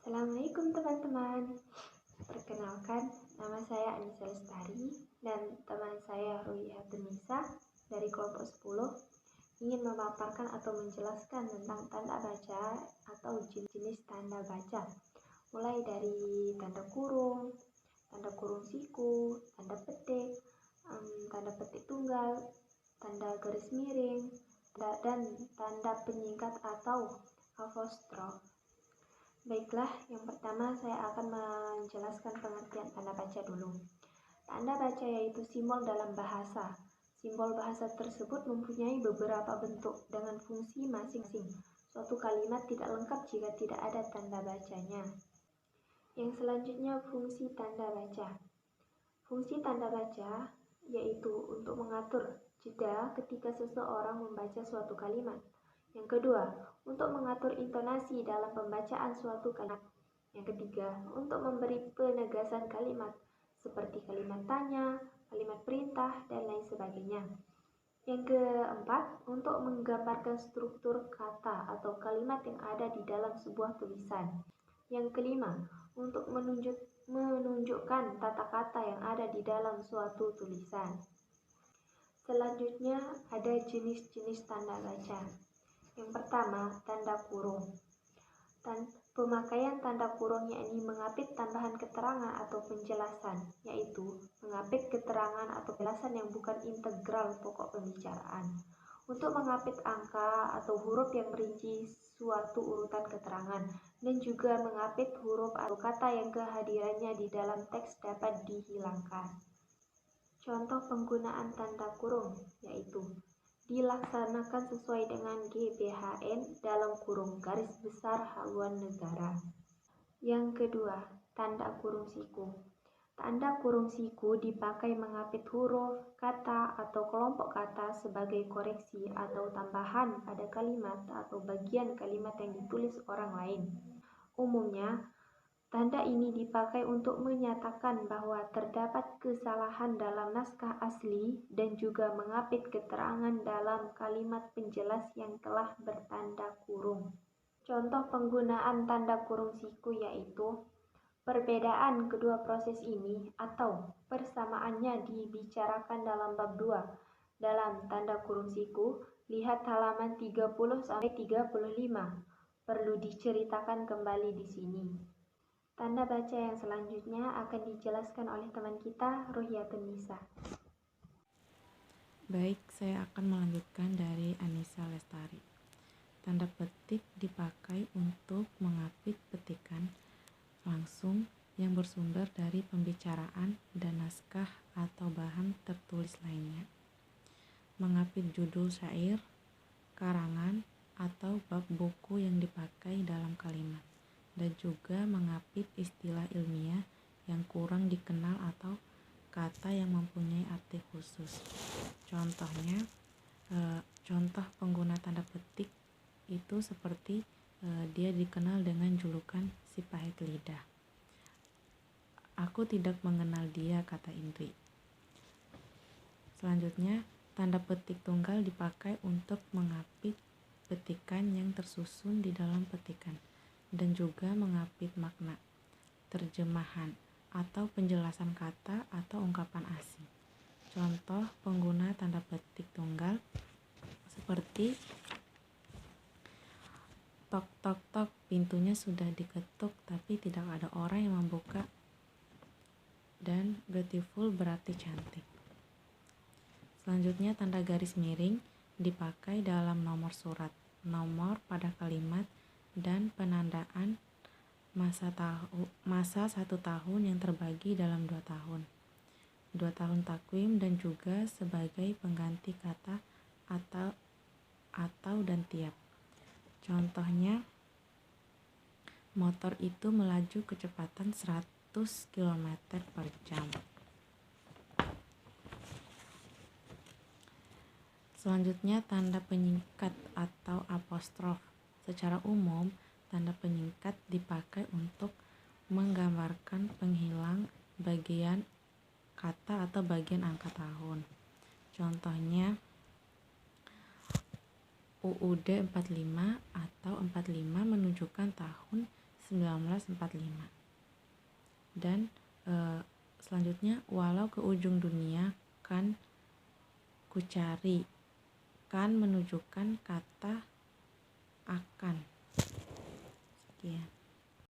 Assalamualaikum teman-teman. Perkenalkan, nama saya Anissa Lestari dan teman saya Ruhiatun Nisa dari kelompok 10 ingin memaparkan atau menjelaskan tentang tanda baca atau jenis tanda baca, mulai dari tanda kurung siku, tanda petik tunggal, tanda garis miring, dan tanda penyingkat atau apostrof. Baiklah, yang pertama saya akan menjelaskan pengertian tanda baca dulu. Tanda baca yaitu simbol dalam bahasa. Simbol bahasa tersebut mempunyai beberapa bentuk dengan fungsi masing-masing. Suatu kalimat tidak lengkap jika tidak ada tanda bacanya. Yang selanjutnya, fungsi tanda baca. Fungsi tanda baca yaitu untuk mengatur jeda ketika seseorang membaca suatu kalimat. Yang kedua, untuk mengatur intonasi dalam pembacaan suatu kalimat. Yang ketiga, untuk memberi penegasan kalimat, seperti kalimat tanya, kalimat perintah, dan lain sebagainya. Yang keempat, untuk menggambarkan struktur kata atau kalimat yang ada di dalam sebuah tulisan. Yang kelima, untuk menunjukkan tata kata yang ada di dalam suatu tulisan. Selanjutnya, ada jenis-jenis tanda baca. Yang pertama, tanda kurung. Pemakaian tanda kurung yakni mengapit tambahan keterangan atau penjelasan, yaitu mengapit keterangan atau penjelasan yang bukan integral pokok pembicaraan. Untuk mengapit angka atau huruf yang merinci suatu urutan keterangan, dan juga mengapit huruf atau kata yang kehadirannya di dalam teks dapat dihilangkan. Contoh penggunaan tanda kurung yaitu dilaksanakan sesuai dengan GBHN dalam kurung garis besar haluan negara. Yang kedua, tanda kurung siku. Tanda kurung siku dipakai mengapit huruf, kata, atau kelompok kata sebagai koreksi atau tambahan pada kalimat atau bagian kalimat yang ditulis orang lain. Umumnya, tanda ini dipakai untuk menyatakan bahwa terdapat kesalahan dalam naskah asli dan juga mengapit keterangan dalam kalimat penjelas yang telah bertanda kurung. Contoh penggunaan tanda kurung siku yaitu perbedaan kedua proses ini atau persamaannya dibicarakan dalam bab 2. Dalam tanda kurung siku, lihat halaman 30-35. Perlu diceritakan kembali di sini. Tanda baca yang selanjutnya akan dijelaskan oleh teman kita, Ruhiatun Nisa. Baik, saya akan melanjutkan dari Anissa Lestari. Tanda petik dipakai untuk mengapit petikan langsung yang bersumber dari pembicaraan dan naskah atau bahan tertulis lainnya. Mengapit judul syair, karangan, atau bab buku yang dipakai dalam kalimat, dan juga mengapit istilah ilmiah yang kurang dikenal atau kata yang mempunyai arti khusus. Contoh pengguna tanda petik itu seperti dia dikenal dengan julukan si pahit lidah. Aku tidak mengenal dia, kata Indri. Selanjutnya, tanda petik tunggal dipakai untuk mengapit petikan yang tersusun di dalam petikan dan juga mengapit makna, terjemahan, atau penjelasan kata atau ungkapan asing. Contoh pengguna tanda petik tunggal seperti tok tok tok, pintunya sudah diketuk tapi tidak ada orang yang membuka, dan beautiful berarti cantik. Selanjutnya, tanda garis miring dipakai dalam nomor surat, nomor pada kalimat, dan penandaan masa 1 tahun yang terbagi dalam 2 tahun. 2 tahun takwim dan juga sebagai pengganti kata atau dan tiap. Contohnya, motor itu melaju kecepatan 100 km per jam. Selanjutnya, tanda penyingkat atau apostrof. Secara umum, tanda penyingkat dipakai untuk menggambarkan penghilang bagian kata atau bagian angka tahun. Contohnya, UUD 45 atau 45 menunjukkan tahun 1945. Dan selanjutnya, walau ke ujung dunia kan ku cari, kan menunjukkan kata akan.